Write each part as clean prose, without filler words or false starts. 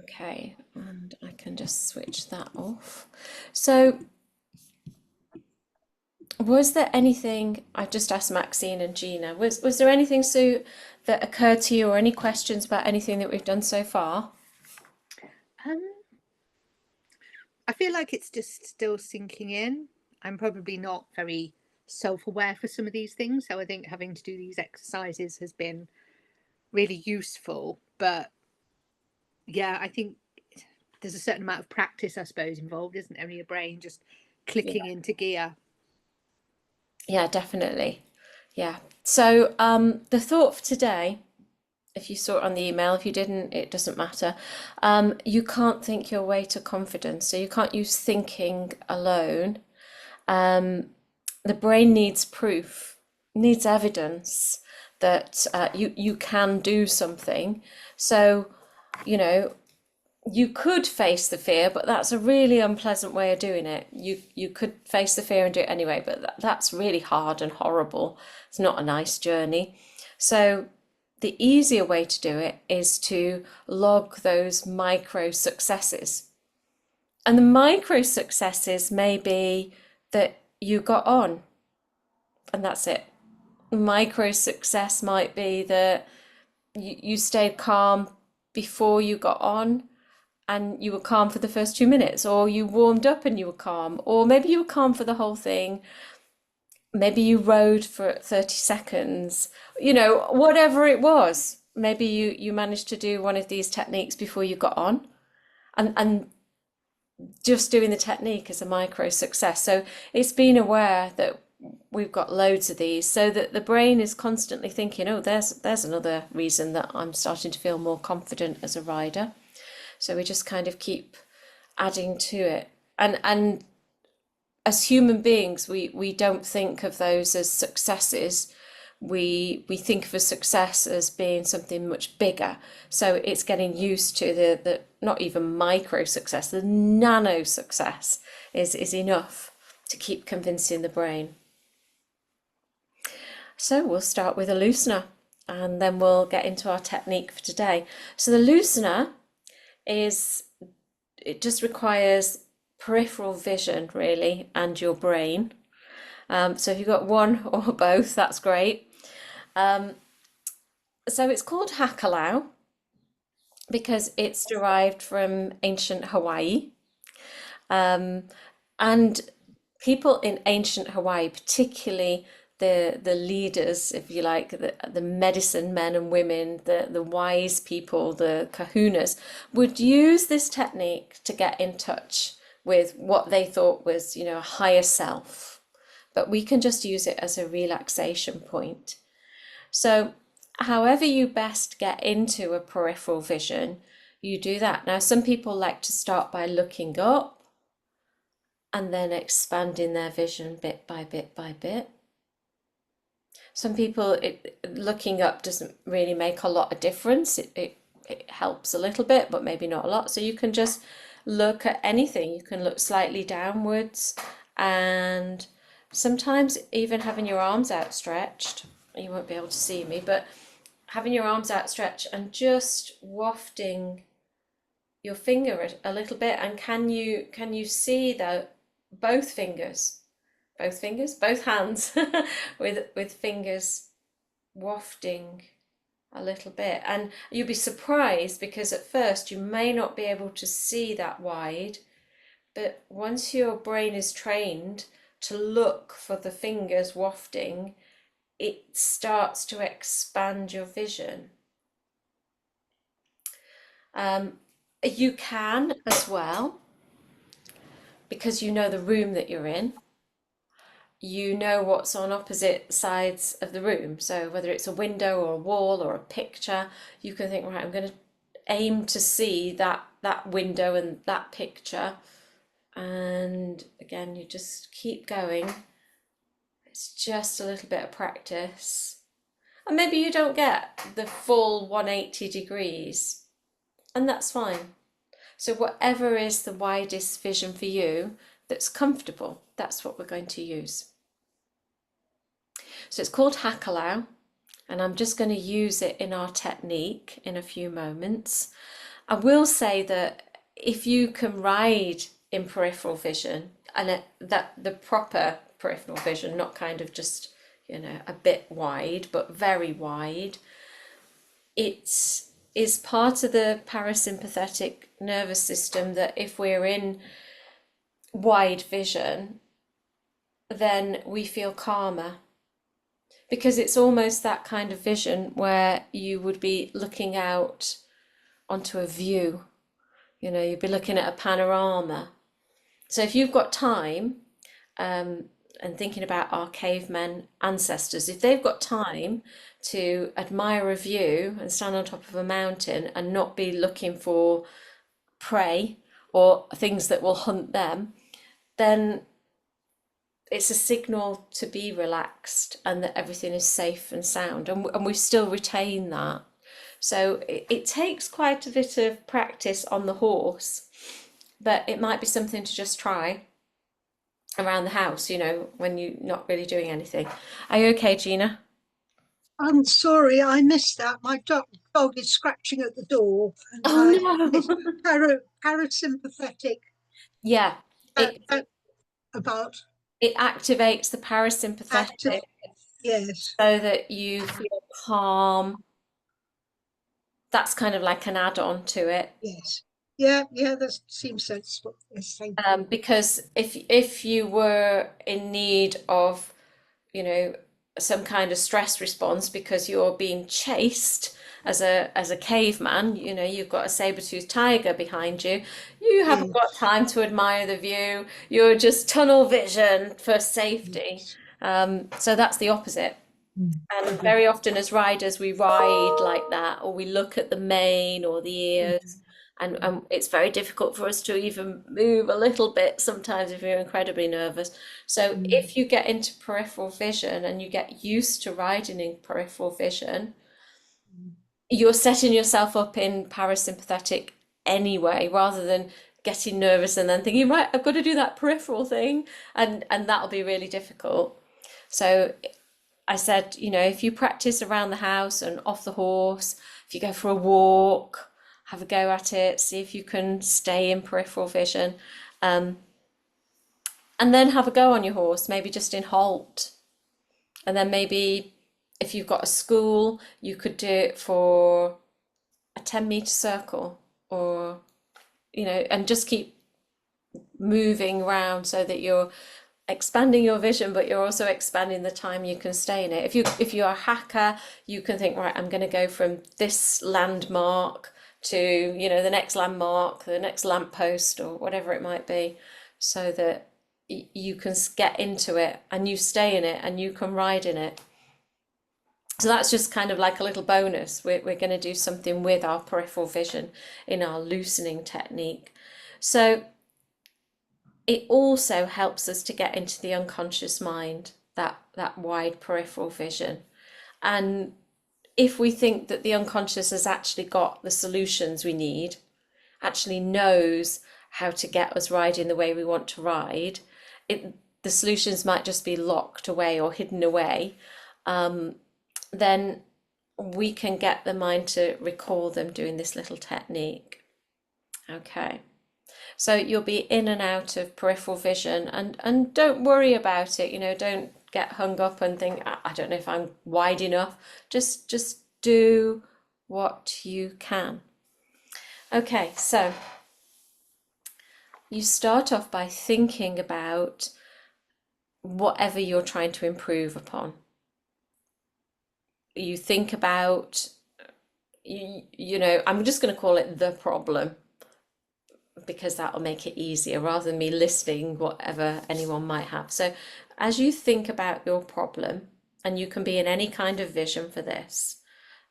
Okay, and I can just switch that off. So, was there anything, I just asked Maxine and Gina, was there anything, Sue, that occurred to you or any questions about anything that we've done so far? Um, I feel like it's just still sinking in. I'm probably not very self-aware for some of these things, so I think having to do these exercises has been really useful. But yeah, I think there's a certain amount of practice, I suppose, involved, isn't there, in your brain just Yeah. clicking into gear. Yeah, definitely. Yeah. So, the thought for today, if you saw it on the email, if you didn't, it doesn't matter. You can't think your way to confidence, so you can't use thinking alone. Um, the brain needs proof, needs evidence that you can do something. So, you know, you could face the fear, but that's a really unpleasant way of doing it. You could face the fear and do it anyway, but that's really hard and horrible. It's not a nice journey. So the easier way to do it is to log those micro successes. And the micro successes may be that you got on, and that's it. Micro success might be that you stayed calm before you got on and you were calm for the first 2 minutes, or you warmed up and you were calm, or maybe you were calm for the whole thing. Maybe you rode for 30 seconds, whatever it was. Maybe you managed to do one of these techniques before you got on. And just doing the technique is a micro success. So it's being aware that we've got loads of these so that the brain is constantly thinking, oh, there's another reason that I'm starting to feel more confident as a rider. So we just kind of keep adding to it. And as human beings, we don't think of those as successes. We think of a success as being something much bigger. So it's getting used to the not even micro success, the nano success is enough to keep convincing the brain. So we'll start with a loosener and then we'll get into our technique for today. So the loosener is, it just requires peripheral vision really and your brain. So if you've got one or both, that's great. So it's called Hakalau because it's derived from ancient Hawaii. And people in ancient Hawaii, particularly the leaders, if you like, the medicine men and women, the wise people, the kahunas, would use this technique to get in touch with what they thought was, a higher self. But we can just use it as a relaxation point. So, however you best get into a peripheral vision, you do that. Now, some people like to start by looking up and then expanding their vision bit by bit by bit. Some people, looking up doesn't really make a lot of difference. It helps a little bit, but maybe not a lot. So you can just look at anything. You can look slightly downwards and sometimes even having your arms outstretched. You won't be able to see me, but having your arms outstretched and just wafting your finger a little bit. And can you see that both fingers, both hands, with fingers wafting a little bit? And you'll be surprised because at first you may not be able to see that wide, but once your brain is trained to look for the fingers wafting, it starts to expand your vision. You can as well, because you know the room that you're in, you know what's on opposite sides of the room. So whether it's a window or a wall or a picture, you can think, right, I'm going to aim to see that window and that picture. And again, you just keep going. It's just a little bit of practice. And maybe you don't get the full 180 degrees, and that's fine. So whatever is the widest vision for you that's comfortable, that's what we're going to use. So it's called Hakalau. And I'm just going to use it in our technique in a few moments. I will say that if you can ride in peripheral vision, and that the proper peripheral vision, not kind of just, a bit wide, but very wide, it is part of the parasympathetic nervous system that if we're in wide vision, then we feel calmer because it's almost that kind of vision where you would be looking out onto a view, you'd be looking at a panorama. So if you've got time, and thinking about our cavemen ancestors, if they've got time to admire a view and stand on top of a mountain and not be looking for prey or things that will hunt them, then it's a signal to be relaxed and that everything is safe and sound, and we still retain that. So it takes quite a bit of practice on the horse, but it might be something to just try around the house, when you're not really doing anything. Are you okay, Gina? I'm sorry, I missed that. My dog is scratching at the door, and Oh I missed no. parasympathetic. Yeah, it About it activates the active. parasympathetic Yes, so that you feel calm. That's kind of like an add-on to it. yes, yeah, yeah. That seems sensible. Yes, thank you. Because if you were in need of, you know, some kind of stress response because you're being chased as a caveman, you've got a saber-toothed tiger behind you, you haven't got Yes, time to admire the view. You're just tunnel vision for safety. yes. So that's the opposite. Mm. And very often as riders, we ride like that, or we look at the mane or the ears, Mhm. and it's very difficult for us to even move a little bit sometimes if you're incredibly nervous. So Mm. if you get into peripheral vision and you get used to riding in peripheral vision, Mm. you're setting yourself up in parasympathetic anyway, rather than getting nervous and then thinking, right, I've got to do that peripheral thing, and that'll be really difficult. So I said, if you practice around the house and off the horse, if you go for a walk, have a go at it, see if you can stay in peripheral vision, um, and then have a go on your horse, maybe just in halt. And then maybe if you've got a school, you could do it for a 10-meter circle, or, and just keep moving around so that you're expanding your vision, but you're also expanding the time you can stay in it. If you're a hacker, you can think, right, I'm going to go from this landmark to, the next landmark, the next lamppost, or whatever it might be, so that you can get into it and you stay in it and you can ride in it. So that's just kind of like a little bonus. We're going to do something with our peripheral vision in our loosening technique. So it also helps us to get into the unconscious mind, that wide peripheral vision. And if we think that the unconscious has actually got the solutions we need, actually knows how to get us riding the way we want to ride, the solutions might just be locked away or hidden away, then we can get the mind to recall them doing this little technique. Okay. So you'll be in and out of peripheral vision, and don't worry about it, don't get hung up and think, I don't know if I'm wide enough. Just do what you can. Okay, so you start off by thinking about whatever you're trying to improve upon. You think about, I'm just going to call it the problem, because that'll make it easier rather than me listing whatever anyone might have. So as you think about your problem, and you can be in any kind of vision for this,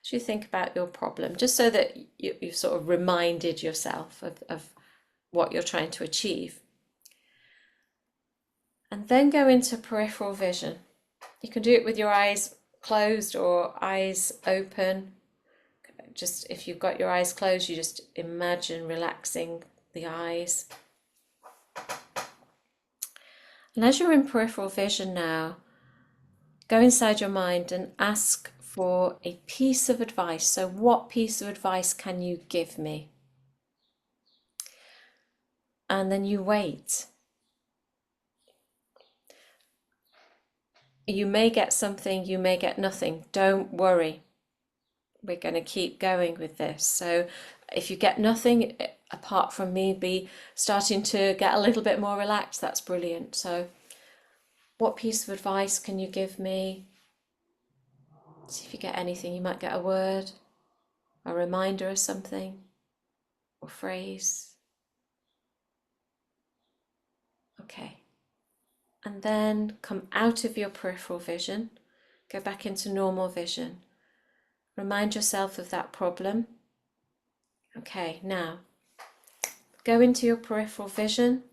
as you think about your problem, just so that you've sort of reminded yourself of what you're trying to achieve. And then go into peripheral vision. You can do it with your eyes closed or eyes open. Just if you've got your eyes closed, you just imagine relaxing the eyes. And as you're in peripheral vision now, go inside your mind and ask for a piece of advice. So what piece of advice can you give me? And then you wait. You may get something, you may get nothing. Don't worry. We're going to keep going with this. So if you get nothing, apart from maybe starting to get a little bit more relaxed, that's brilliant. So what piece of advice can you give me? See if you get anything. You might get a word, a reminder of something, or phrase. Okay. And then come out of your peripheral vision, go back into normal vision. Remind yourself of that problem. Okay, now go into your peripheral vision.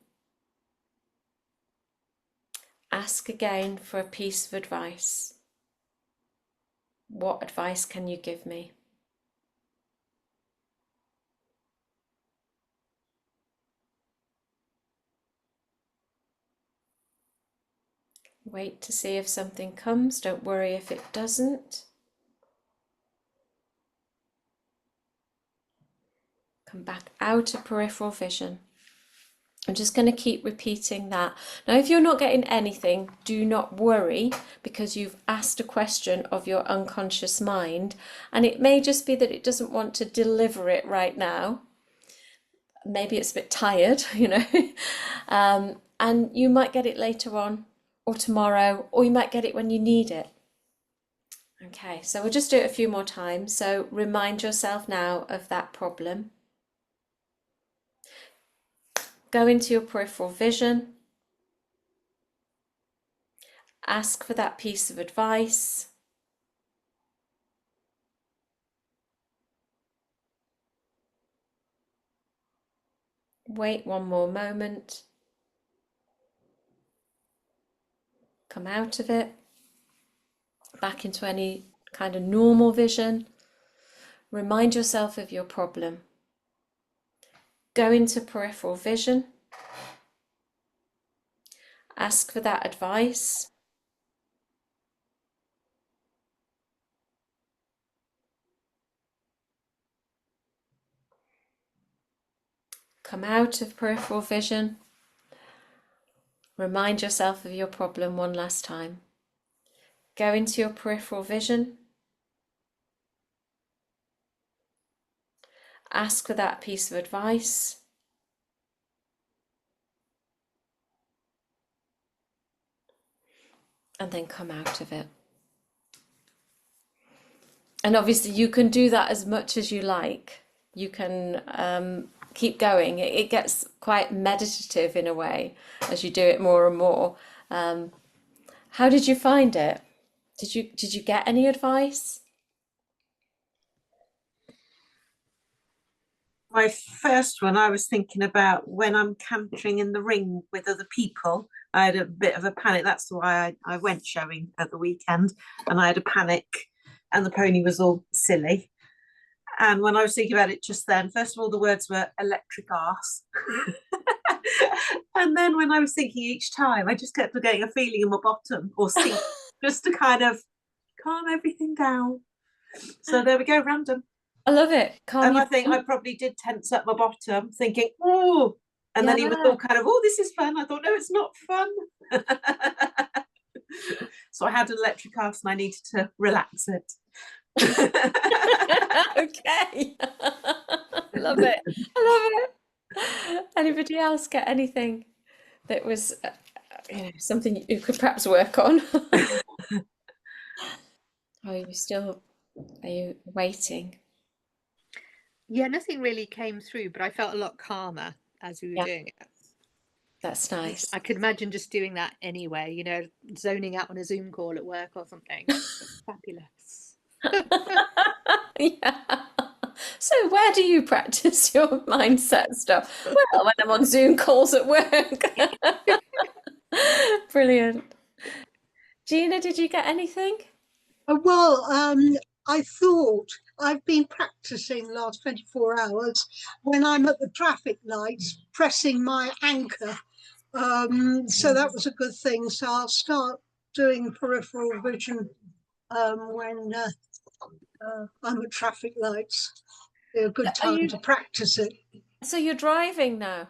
Ask again for a piece of advice. What advice can you give me? Wait to see if something comes. Don't worry if it doesn't. Come back out of peripheral vision. I'm just going to keep repeating that. Now, if you're not getting anything, do not worry, because you've asked a question of your unconscious mind, and it may just be that it doesn't want to deliver it right now. Maybe it's a bit tired, and you might get it later on or tomorrow, or you might get it when you need it. Okay, so we'll just do it a few more times. So remind yourself now of that problem. Go into your peripheral vision. Ask for that piece of advice. Wait one more moment. Come out of it. Back into any kind of normal vision. Remind yourself of your problem. Go into peripheral vision. Ask for that advice. Come out of peripheral vision. Remind yourself of your problem one last time. Go into your peripheral vision. Ask for that piece of advice. And then come out of it. And obviously you can do that as much as you like. You can keep going. It gets quite meditative in a way as you do it more and more. How did you find it? Did you get any advice? My first one, I was thinking about when I'm cantering in the ring with other people. I had a bit of a panic. That's why I went showing at the weekend, and I had a panic, and the pony was all silly. And when I was thinking about it just then, first of all, the words were electric arse. And then when I was thinking each time, I just kept getting a feeling in my bottom or seat, just to kind of calm everything down. So there we go, random. I love it. Calm And you I think I probably did tense up my bottom, thinking, oh, and then he was Yeah. all kind of, oh, this is fun. I thought, no, it's not fun. So I had an electric arse and I needed to relax it. Okay. Love it. I love it. Anybody else get anything that was something you could perhaps work on? Are you waiting? Yeah, nothing really came through, but I felt a lot calmer as we were Yeah, doing it. that's nice. I could imagine just doing that anyway, zoning out on a Zoom call at work or something. Fabulous. Yeah. So where do you practice your mindset stuff? Well, when I'm on Zoom calls at work. Brilliant. Gina, did you get anything? Well, I thought I've been practicing the last 24 hours when I'm at the traffic lights pressing my anchor. So that was a good thing. So I'll start doing peripheral vision when I'm at traffic lights. They're a good Are time you, to practice it. so you're driving now?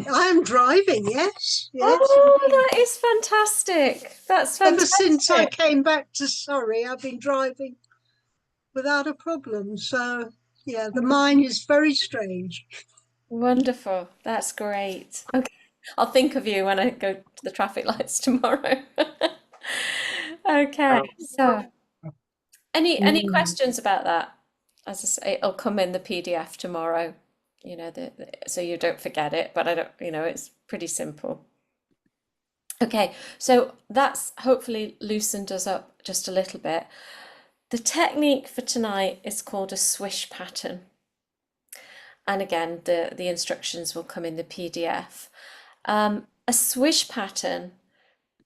I am driving, yes, yes, Oh, indeed. that is fantastic. That's Ever since I fantastic. came back to Surrey, I've been driving without a problem. So, yeah, the mind is very strange. Wonderful. That's great. Okay. I'll think of you when I go to the traffic lights tomorrow. Okay. So, any questions about that? As I say, it'll come in the PDF tomorrow, so you don't forget it, but I don't, it's pretty simple. Okay, so that's hopefully loosened us up just a little bit. The technique for tonight is called a swish pattern. And again, the instructions will come in the PDF. A swish pattern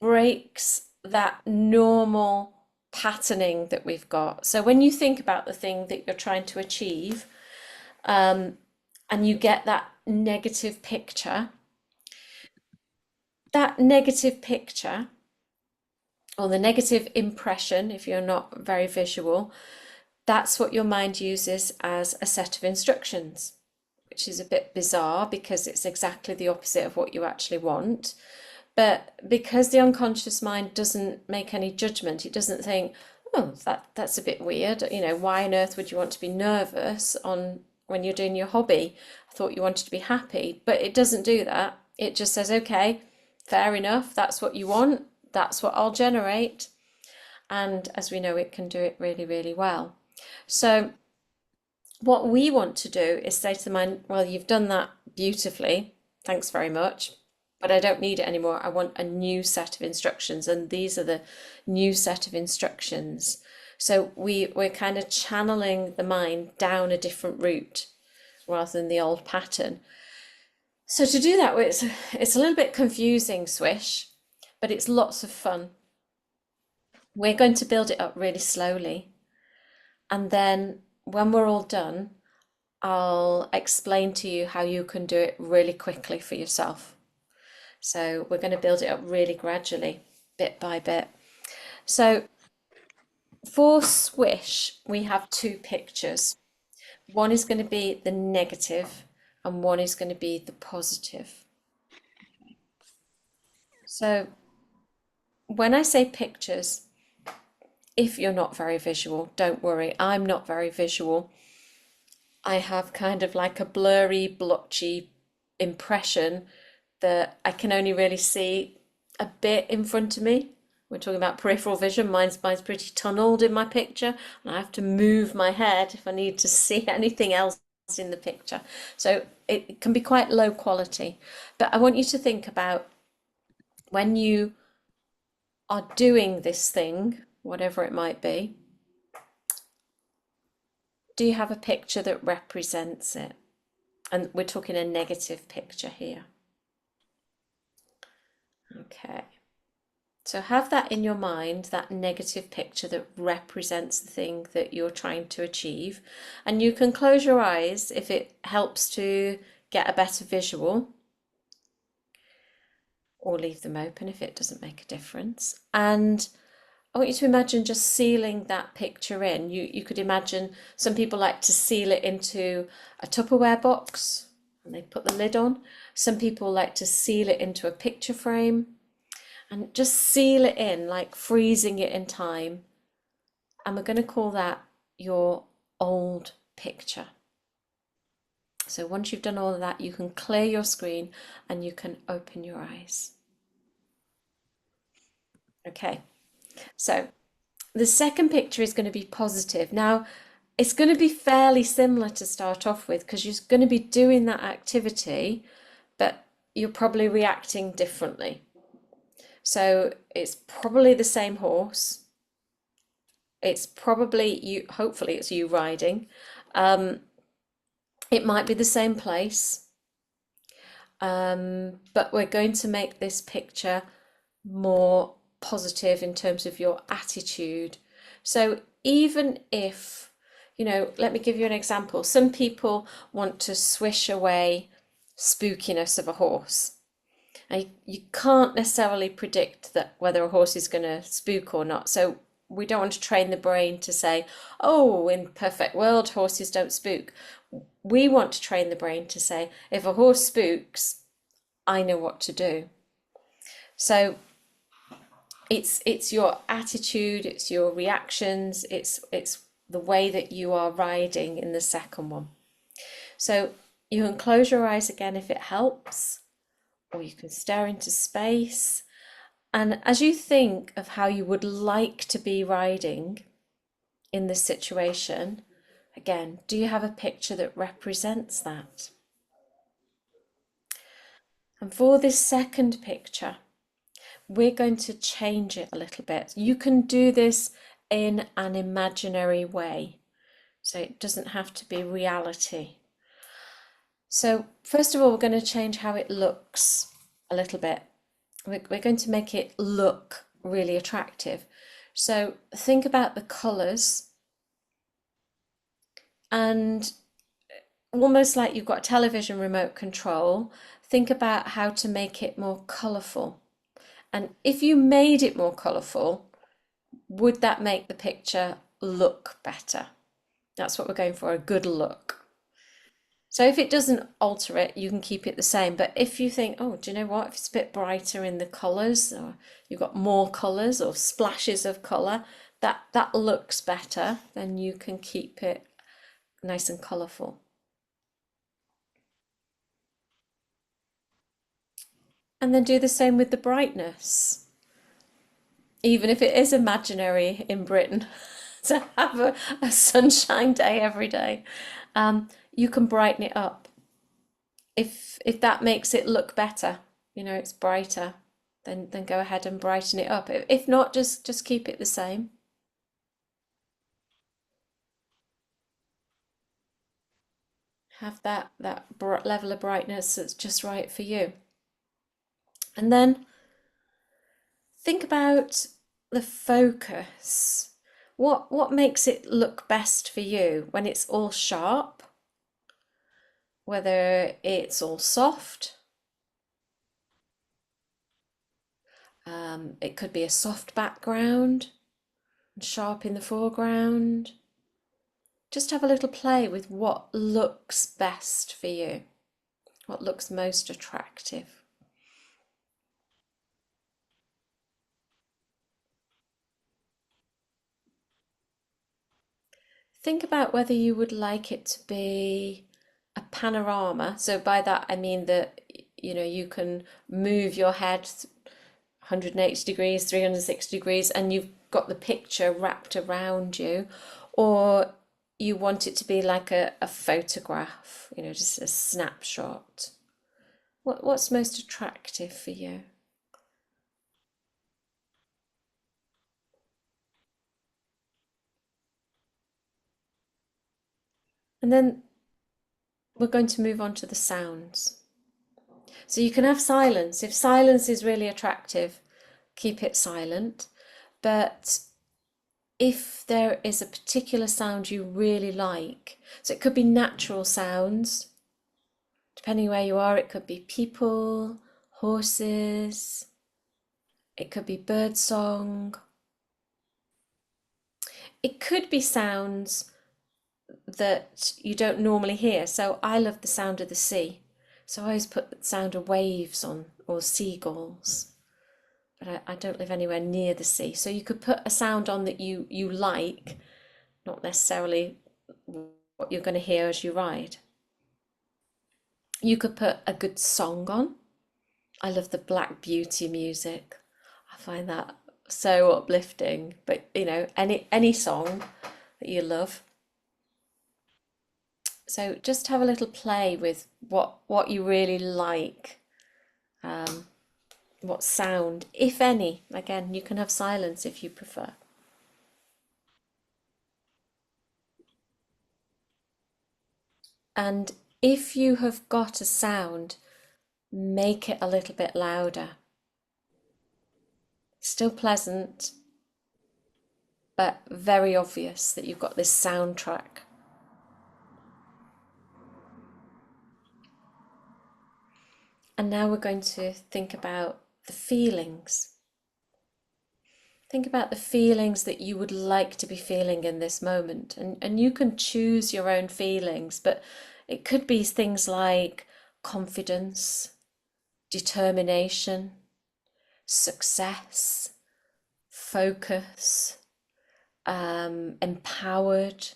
breaks that normal patterning that we've got. So when you think about the thing that you're trying to achieve, and you get that negative picture or the negative impression, if you're not very visual, that's what your mind uses as a set of instructions, which is a bit bizarre because it's exactly the opposite of what you actually want. But because the unconscious mind doesn't make any judgment, it doesn't think, oh, that's a bit weird. Why on earth would you want to be nervous when you're doing your hobby? I thought you wanted to be happy, but it doesn't do that. It just says, okay, fair enough. That's what you want. That's what I'll generate. And as we know, it can do it really, really well. So what we want to do is say to the mind, well, you've done that beautifully. Thanks very much. But I don't need it anymore. I want a new set of instructions. And these are the new set of instructions. So we're kind of channeling the mind down a different route rather than the old pattern. So to do that, it's a little bit confusing, Swish, but it's lots of fun. We're going to build it up really slowly. And then when we're all done, I'll explain to you how you can do it really quickly for yourself. So we're going to build it up really gradually, bit by bit. So for Swish, we have two pictures. One is going to be the negative and one is going to be the positive. So when I say pictures, if you're not very visual, don't worry, I'm not very visual. I have kind of like a blurry, blotchy impression that I can only really see a bit in front of me. We're talking about peripheral vision. Mine's pretty tunneled in my picture, and I have to move my head if I need to see anything else in the picture. So it can be quite low quality. But I want you to think about when you are doing this thing, whatever it might be, do you have a picture that represents it? And we're talking a negative picture here. Okay. So have that in your mind, that negative picture that represents the thing that you're trying to achieve. And you can close your eyes if it helps to get a better visual, or leave them open if it doesn't make a difference. And I want you to imagine just sealing that picture in. You could imagine some people like to seal it into a Tupperware box and they put the lid on. Some people like to seal it into a picture frame and just seal it in, like freezing it in time. And we're going to call that your old picture. So once you've done all of that, you can clear your screen and you can open your eyes. Okay, so the second picture is going to be positive. Now, it's going to be fairly similar to start off with because you're going to be doing that activity, but you're probably reacting differently. So it's probably the same horse. It's probably you, hopefully it's you riding. It might be the same place, but we're going to make this picture more positive in terms of your attitude. So even if, let me give you an example. Some people want to swish away spookiness of a horse. And you can't necessarily predict that whether a horse is going to spook or not. So we don't want to train the brain to say, oh, in perfect world, horses don't spook. We want to train the brain to say, if a horse spooks, I know what to do. So it's your attitude, it's your reactions, it's the way that you are riding in the second one. So you can close your eyes again if it helps, or you can stare into space. And as you think of how you would like to be riding in this situation, again, do you have a picture that represents that? And for this second picture, we're going to change it a little bit. You can do this in an imaginary way, so it doesn't have to be reality. So first of all, we're going to change how it looks a little bit. We're going to make it look really attractive. So think about the colours, and almost like you've got a television remote control, think about how to make it more colourful. And if you made it more colourful, would that make the picture look better? That's what we're going for, a good look. So if it doesn't alter it, you can keep it the same. But if you think, oh, do you know what? If it's a bit brighter in the colours, or you've got more colours or splashes of colour, that looks better, then you can keep it nice and colourful. And then do the same with the brightness. Even if it is imaginary in Britain, to have a sunshine day every day, you can brighten it up. If that makes it look better, you know, it's brighter, then go ahead and brighten it up. If not, just keep it the same. Have that level of brightness that's just right for you. And then think about the focus. What makes it look best for you when it's all sharp? Whether it's all soft, it could be a soft background and sharp in the foreground. Just have a little play with what looks best for you, what looks most attractive. Think about whether you would like it to be a panorama. So by that I mean that, you know, you can move your head 180 degrees, 360 degrees, and you've got the picture wrapped around you, or you want it to be like a photograph, you know, just a snapshot. What's most attractive for you? And then we're going to move on to the sounds. So you can have silence. If silence is really attractive, keep it silent. But if there is a particular sound you really like, so it could be natural sounds, depending where you are, it could be people, horses, it could be bird song. It could be sounds that you don't normally hear. So I love the sound of the sea. So I always put the sound of waves on, or seagulls. But I don't live anywhere near the sea. So you could put a sound on that you like, not necessarily what you're going to hear as you ride. You could put a good song on. I love the Black Beauty music. I find that so uplifting. But you know, any song that you love. So just have a little play with what you really like, what sound, if any. Again, you can have silence if you prefer. And if you have got a sound, make it a little bit louder. Still pleasant, but very obvious that you've got this soundtrack. And now we're going to think about the feelings. Think about the feelings that you would like to be feeling in this moment. And you can choose your own feelings, but it could be things like confidence, determination, success, focus, empowered.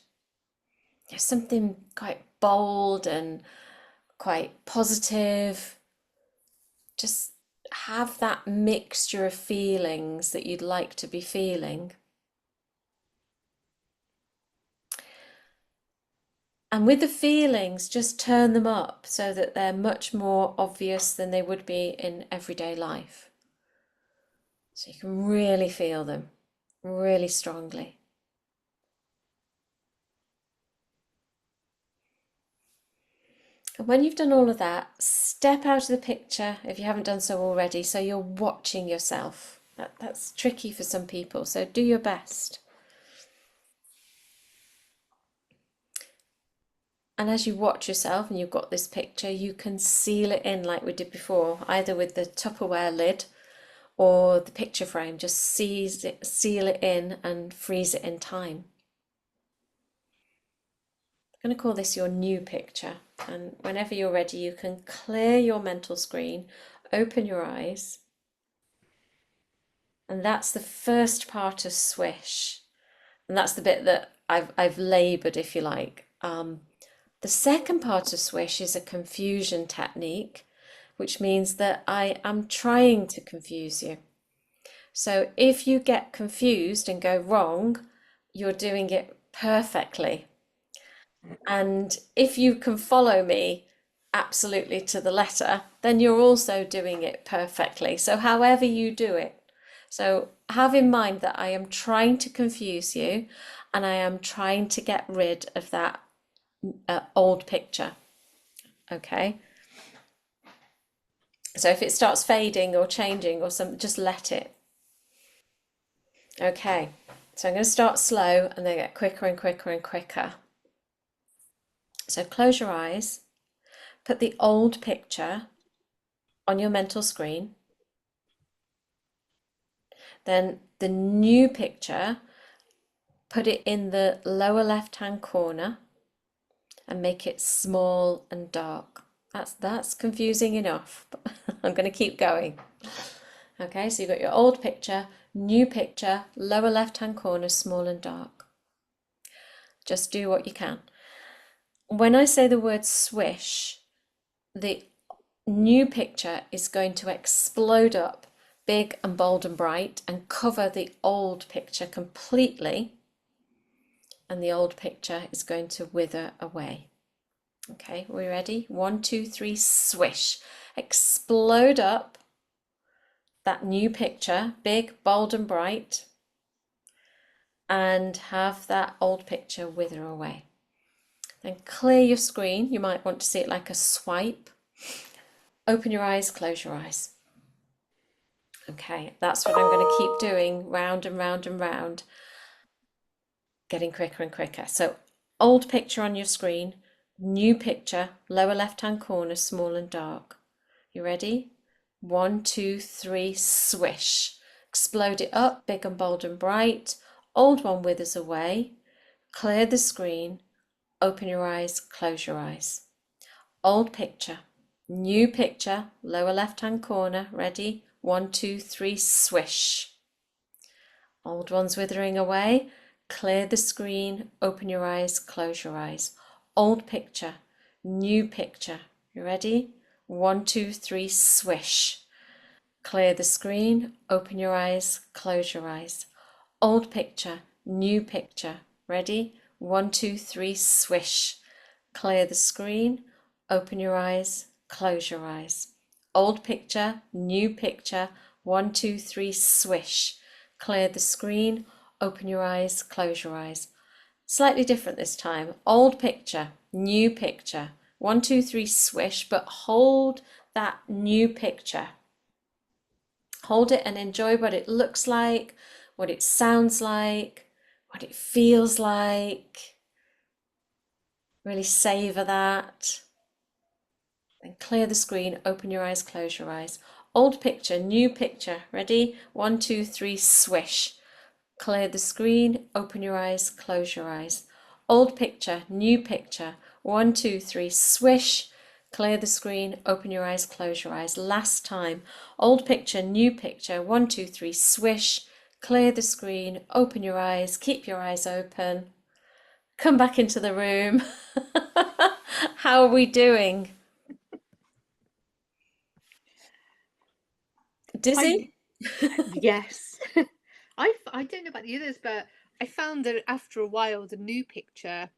There's something quite bold and quite positive. Just have that mixture of feelings that you'd like to be feeling. And with the feelings, just turn them up so that they're much more obvious than they would be in everyday life. So you can really feel them really strongly. And when you've done all of that, step out of the picture if you haven't done so already, so you're watching yourself. That's tricky for some people, so do your best. And as you watch yourself and you've got this picture, you can seal it in like we did before, either with the Tupperware lid or the picture frame. Just seal it in and freeze it in time. I'm going to call this your new picture. And whenever you're ready, you can clear your mental screen, open your eyes. And that's the first part of swish. And that's the bit that I've laboured, if you like. The second part of swish is a confusion technique, which means that I am trying to confuse you. So if you get confused and go wrong, you're doing it perfectly. And if you can follow me absolutely to the letter, then you're also doing it perfectly. So however you do it. So have in mind that I am trying to confuse you and I am trying to get rid of that old picture. Okay. So if it starts fading or changing or something, just let it. Okay. So I'm going to start slow and then get quicker and quicker and quicker. So close your eyes, put the old picture on your mental screen. Then the new picture, put it in the lower left-hand corner and make it small and dark. That's confusing enough, but I'm going to keep going. Okay, so you've got your old picture, new picture, lower left-hand corner, small and dark. Just do what you can. When I say the word swish, the new picture is going to explode up big and bold and bright and cover the old picture completely, and the old picture is going to wither away. Okay, we ready? 1, 2, 3, swish. Explode up that new picture, big, bold and bright, and have that old picture wither away. Then clear your screen. You might want to see it like a swipe. Open your eyes, close your eyes. Okay, that's what I'm going to keep doing, round and round and round, getting quicker and quicker. So old picture on your screen, new picture, lower left-hand corner, small and dark. You ready? 1, 2, 3, swish. Explode it up, big and bold and bright. Old one withers away. Clear the screen. Open your eyes, close your eyes. Old picture, new picture, lower left-hand corner. Ready? 1, 2, 3, swish. Old one's withering away. Clear the screen, open your eyes, close your eyes. Old picture, new picture. You ready? 1, 2, 3, swish. Clear the screen, open your eyes, close your eyes. Old picture, new picture. Ready? 1, 2, 3, swish. Clear the screen, open your eyes, close your eyes. Old picture, new picture. 1, 2, 3, swish. Clear the screen, open your eyes, close your eyes. Slightly different this time. Old picture, new picture. 1, 2, 3, swish, but hold that new picture. Hold it and enjoy what it looks like, what it sounds like, what it feels like. Really savor that. Then clear the screen, open your eyes, close your eyes. Old picture, new picture. Ready? 1, 2, 3, swish. clear the screen, open your eyes, close your eyes. Old picture, new picture. 1, 2, 3, swish, clear the screen, open your eyes, close your eyes. Last time. Old picture, new picture. 1, 2, 3, swish, clear the screen, open your eyes, keep your eyes open. Come back into the room. How are we doing? I Dizzy? yes. I don't know about the others, but I found that after a while, the new picture,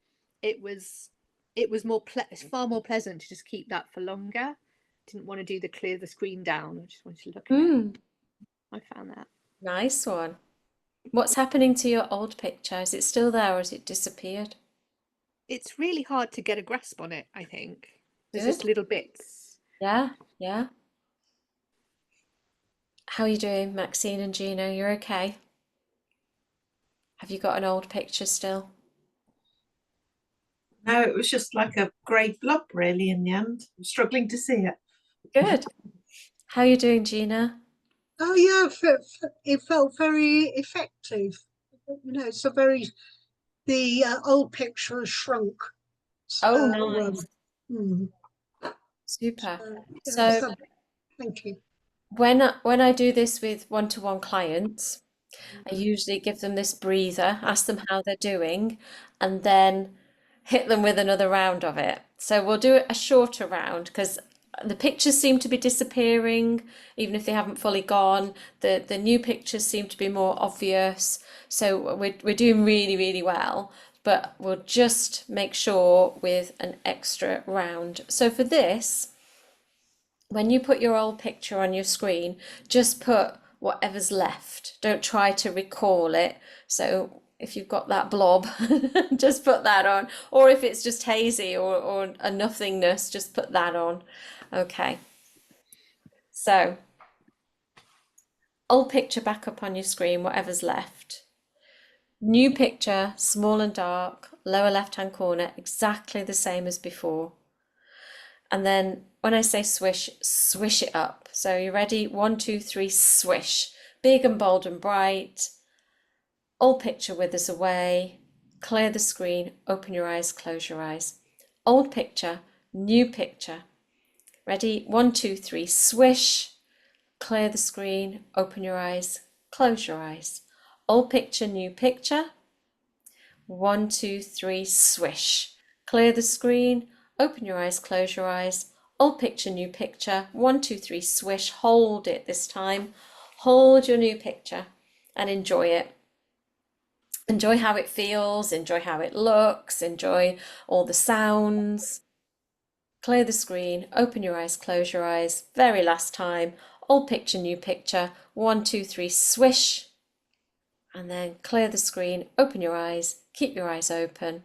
it was it's far more pleasant to just keep that for longer. Didn't want to do the clear the screen down. I just wanted to look at it. Mm, I found that. nice one. What's happening to your old picture? Is it still there or has it disappeared? It's really hard to get a grasp on it, I think. There's just Good. little bits. Yeah, yeah. How are you doing, Maxine and Gina? You're okay? Have you got an old picture still? No, it was just like a grey blob really in the end. I'm struggling to see it. Good. How are you doing, Gina? Oh yeah, it felt very effective. So the old picture has shrunk. Oh, So, nice. hmm, Super. yeah, So so thank you. when I do this with one-to-one clients, I Mhm. usually give them this breather, ask them how they're doing, and then hit them with another round of it. So we'll do a shorter round because the pictures seem to be disappearing, even if they haven't fully gone. The new pictures seem to be more obvious. So we're doing really, really well. But we'll just make sure with an extra round. So for this, when you put your old picture on your screen, just put whatever's left. Don't try to recall it. So if you've got that blob, just put that on. Or if it's just hazy or a nothingness, just put that on. Okay. So old picture back up on your screen, whatever's left. New picture, small and dark, lower left-hand corner, exactly the same as before. And then when I say swish, swish it up. So you ready? 1, 2, 3, swish. Big and bold and bright. Old picture withers away. Clear the screen. Open your eyes, close your eyes. Old picture, new picture. Ready? 1, 2, 3, swish. Clear the screen. Open your eyes, close your eyes. Old picture, new picture. 1, 2, 3, swish. Clear the screen, open your eyes, close your eyes. Old picture, new picture. 1, 2, 3, swish. Hold it this time. Hold your new picture and enjoy it. Enjoy how it feels, enjoy how it looks, enjoy all the sounds. Clear the screen, open your eyes, close your eyes. Very last time. Old picture, new picture. 1, 2, 3, swish. And then clear the screen, open your eyes, keep your eyes open.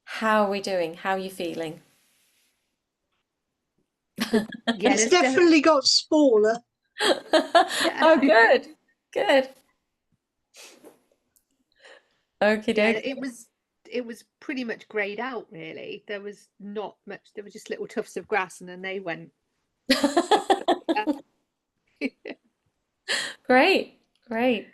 How are we doing? How are you feeling? Yeah, It's definitely got smaller. yeah. Oh, good, good. Okie Yeah, dokie. it was pretty much greyed out really. There was not much, there were just little tufts of grass and then they went disappeared. Great, great.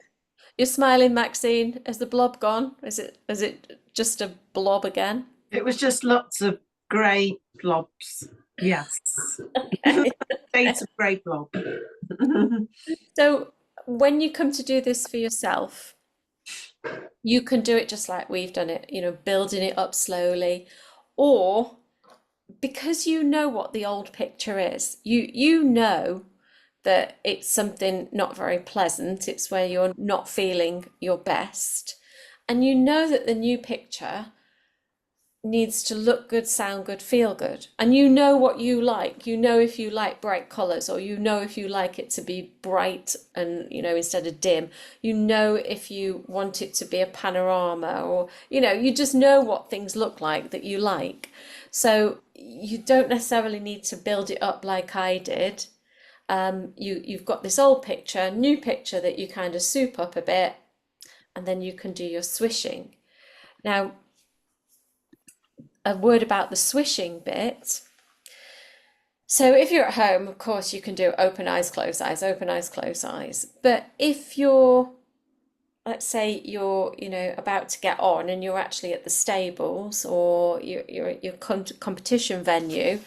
You're smiling, Maxine. Is the blob gone? Is it just a blob again? It was just lots of grey blobs. Yes. Okay. Shades of grey blob. So when you come to do this for yourself, you can do it just like we've done it, building it up slowly, or because you know what the old picture is, you know that it's something not very pleasant, it's where you're not feeling your best, and you know that the new picture needs to look good, sound good, feel good. And you know what you like. You know if you like bright colors, or you know if you like it to be bright and, instead of dim. You know if you want it to be a panorama, or, you just know what things look like that you like. So you don't necessarily need to build it up like I did. You've got this old picture, new picture that you kind of soup up a bit, and then you can do your swishing. Now, a word about the swishing bit. So if you're at home, of course, you can do open eyes, close eyes, open eyes, close eyes. But if you're let's say you're, about to get on and you're actually at the stables or you're at your competition venue,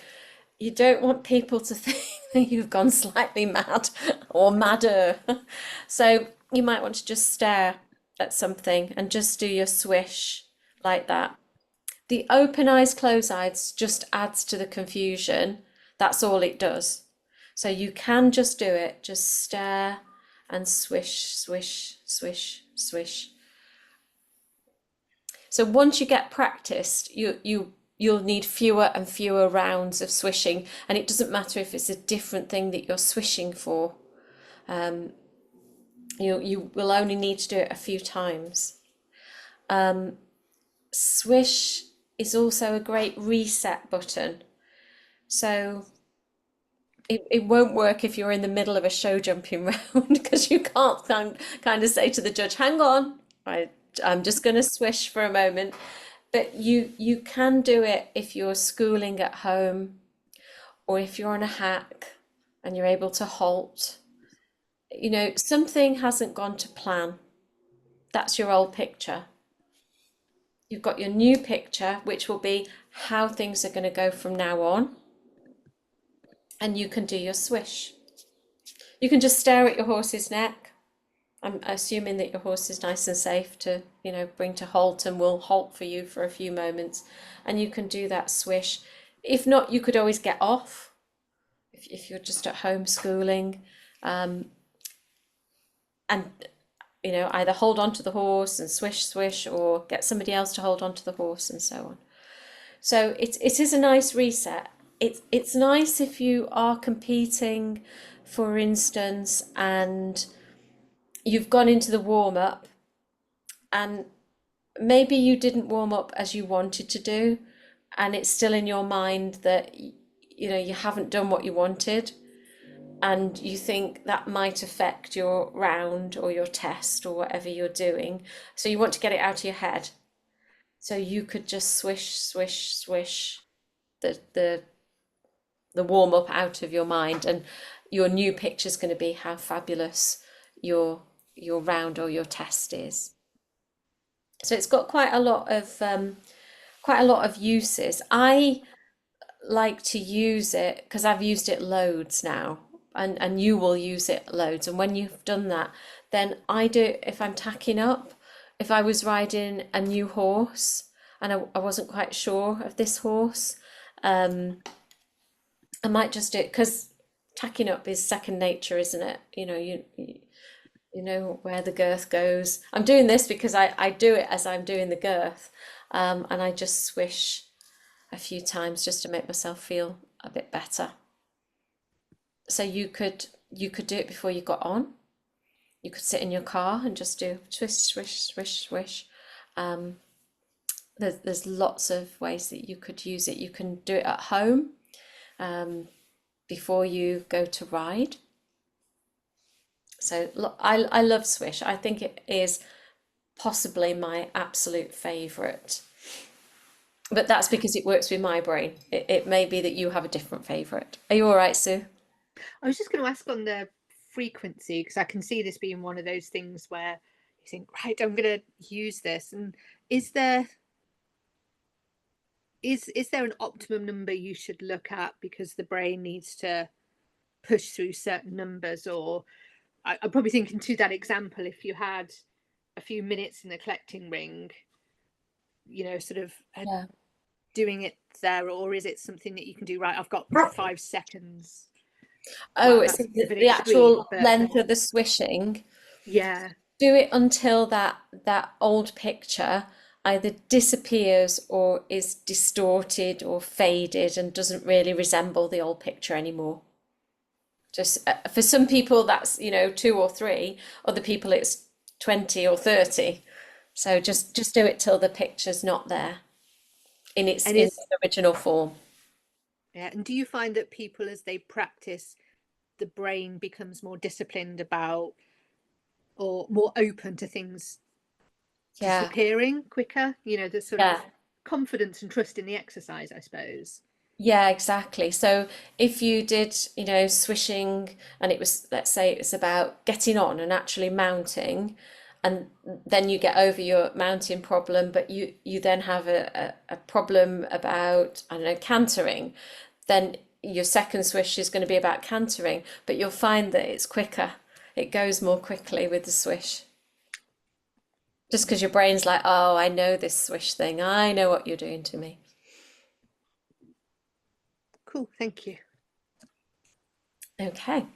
you don't want people to think that you've gone slightly mad or madder. So you might want to just stare at something and just do your swish like that. The open eyes, close eyes just adds to the confusion. That's all it does. So you can just do it, just stare and swish, swish, swish, swish. So once you get practiced, you'll need fewer and fewer rounds of swishing, and it doesn't matter if it's a different thing that you're swishing for. Um, you will only need to do it a few times. Swish is also a great reset button. So it won't work if you're in the middle of a show jumping round because you can't kind of say to the judge, hang on, I'm just going to swish for a moment. But you can do it if you're schooling at home or if you're on a hack and you're able to halt. Something hasn't gone to plan. That's your old picture. You've got your new picture, which will be how things are going to go from now on. And you can do your swish. You can just stare at your horse's neck. I'm assuming that your horse is nice and safe to, bring to halt and will halt for you for a few moments. And you can do that swish. If not, you could always get off if you're just at home schooling. And, either hold on to the horse and swish, swish, or get somebody else to hold on to the horse and so on. So it is a nice reset. It's nice if you are competing, for instance, and you've gone into the warm up and maybe you didn't warm up as you wanted to do, and it's still in your mind that you haven't done what you wanted, and you think that might affect your round or your test or whatever you're doing. So you want to get it out of your head. So you could just swish, swish, swish the warm up out of your mind, and your new picture is going to be how fabulous your round or your test is. So it's got quite a lot of uses. I like to use it because I've used it loads now, and you will use it loads. And when you've done that, then I do, if I'm tacking up, if I was riding a new horse and I wasn't quite sure of this horse, I might just do it because tacking up is second nature, isn't it? You know where the girth goes. I'm doing this because I do it as I'm doing the girth, and I just swish a few times just to make myself feel a bit better. So you could do it before you got on. You could sit in your car and just do swish, swish, swish, swish. There's lots of ways that you could use it. You can do it at home before you go to ride. So I love swish. I think it is possibly my absolute favourite. But that's because it works with my brain. It may be that you have a different favourite. Are you all right, Sue? I was just going to ask on the frequency, because I can see this being one of those things where you think, right, I'm going to use this. And is there an optimum number you should look at because the brain needs to push through certain numbers? Or I'm probably thinking to that example, if you had a few minutes in the collecting ring, sort of Yeah. doing it there, or is it something that you can do, right, I've got 5 seconds? Oh, Well, it's that's a bit of an the extreme, actual but length of the swishing. yeah. Do it until that old picture either disappears or is distorted or faded and doesn't really resemble the old picture anymore. Just for some people that's 2 or 3, other people it's 20 or 30. So just do it till the picture's not there in its And original form. yeah, and do you find that people, as they practice, the brain becomes more disciplined about, or more open to things Yeah, disappearing quicker? The sort of yeah. confidence and trust in the exercise, I suppose. Yeah, exactly. So if you did, swishing and it was, let's say it's about getting on and actually mounting, and then you get over your mounting problem, but you then have a problem about, I don't know, cantering, then your second swish is going to be about cantering, but you'll find that it's quicker. It goes more quickly with the swish. Just because your brain's like, oh, I know this swish thing. I know what you're doing to me. Cool, thank you. Okay.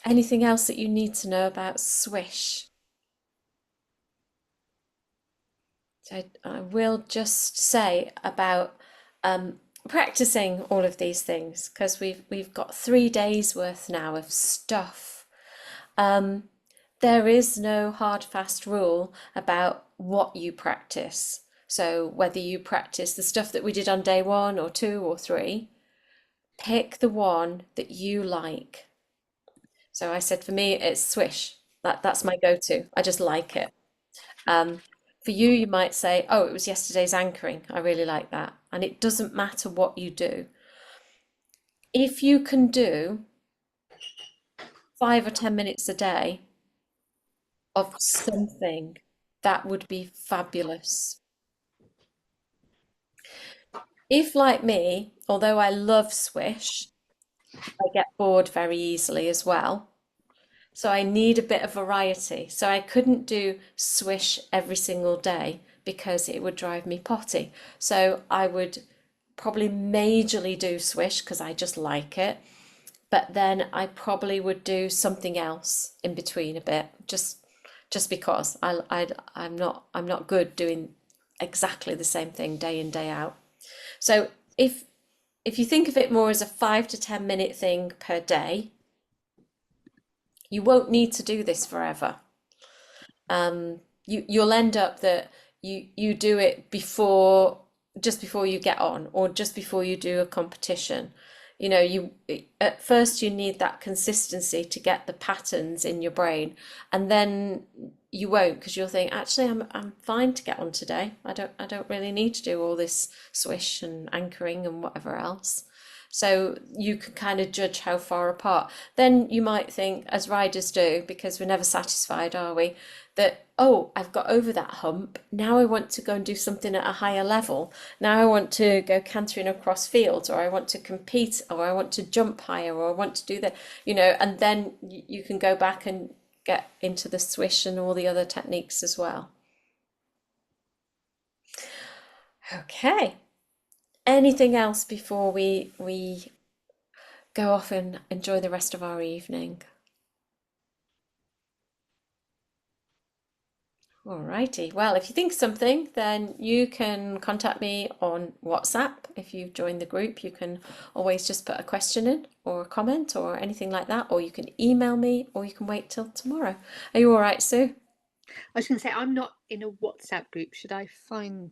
Anything else that you need to know about swish? So I will just say about practicing all of these things, because we've got 3 days worth now of stuff. There is no hard fast rule about what you practice. So whether you practice the stuff that we did on day 1 or 2 or 3, pick the one that you like. So I said for me it's swish. That's my go-to. I just like it. For you, you might say, oh, it was yesterday's anchoring. I really like that. And it doesn't matter what you do. If you can do 5 or 10 minutes a day of something, that would be fabulous. If, like me, although I love swish, I get bored very easily as well. So I need a bit of variety. So I couldn't do swish every single day because it would drive me potty. So I would probably majorly do swish because I just like it. But then I probably would do something else in between a bit, just because I'm not good doing exactly the same thing day in, day out. So if you think of it more as a 5 to 10 minute thing per day, you won't need to do this forever. You'll end up that you do it just before you get on, or just before you do a competition. You know, you at first you need that consistency to get the patterns in your brain, and then you won't, because you'll think, actually, I'm fine to get on today. I don't really need to do all this swish and anchoring and whatever else. So you can kind of judge how far apart. Then you might think, as riders do, because we're never satisfied, are we? That, oh, I've got over that hump. Now I want to go and do something at a higher level. Now I want to go cantering across fields, or I want to compete, or I want to jump higher, or I want to do that, and then you can go back and get into the swish and all the other techniques as well. Okay. Anything else before we go off and enjoy the rest of our evening? Alrighty. Well, if you think something, then you can contact me on WhatsApp. If you've joined the group, you can always just put a question in or a comment or anything like that, or you can email me, or you can wait till tomorrow. Are you all right, Sue? I was going to say, I'm not in a WhatsApp group. Should I find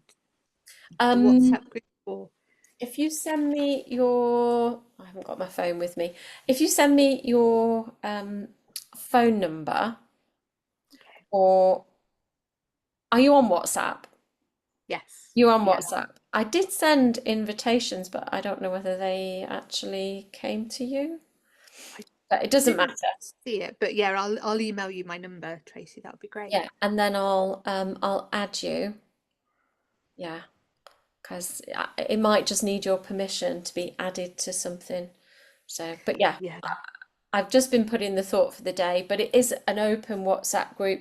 the WhatsApp group, or? If you send me I haven't got my phone with me. If you send me your phone number, or are you on WhatsApp? Yes. You're on Yeah. WhatsApp. I did send invitations, but I don't know whether they actually came to you. But it doesn't Didn't matter. see it, but yeah, I'll email you my number, Tracy. That would be great. Yeah, and then I'll add you. Yeah, because it might just need your permission to be added to something. So, but yeah, Yeah. I've just been putting the thought for the day, but it is an open WhatsApp group.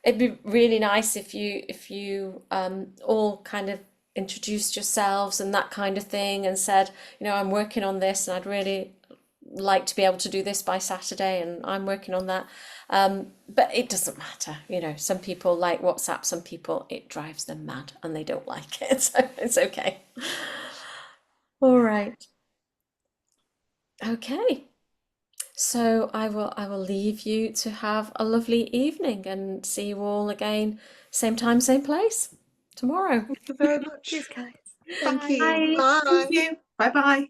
It'd be really nice if you all kind of introduced yourselves and that kind of thing, and said, I'm working on this and I'd really like to be able to do this by Saturday, and I'm working on that. But it doesn't matter, some people like WhatsApp, some people it drives them mad and they don't like it, so it's okay. All right. Okay. So I will leave you to have a lovely evening, and see you all again, same time, same place tomorrow. Thank you very much. Cheers, guys. Thank Bye. you. Bye. Bye. Thank you. Bye bye.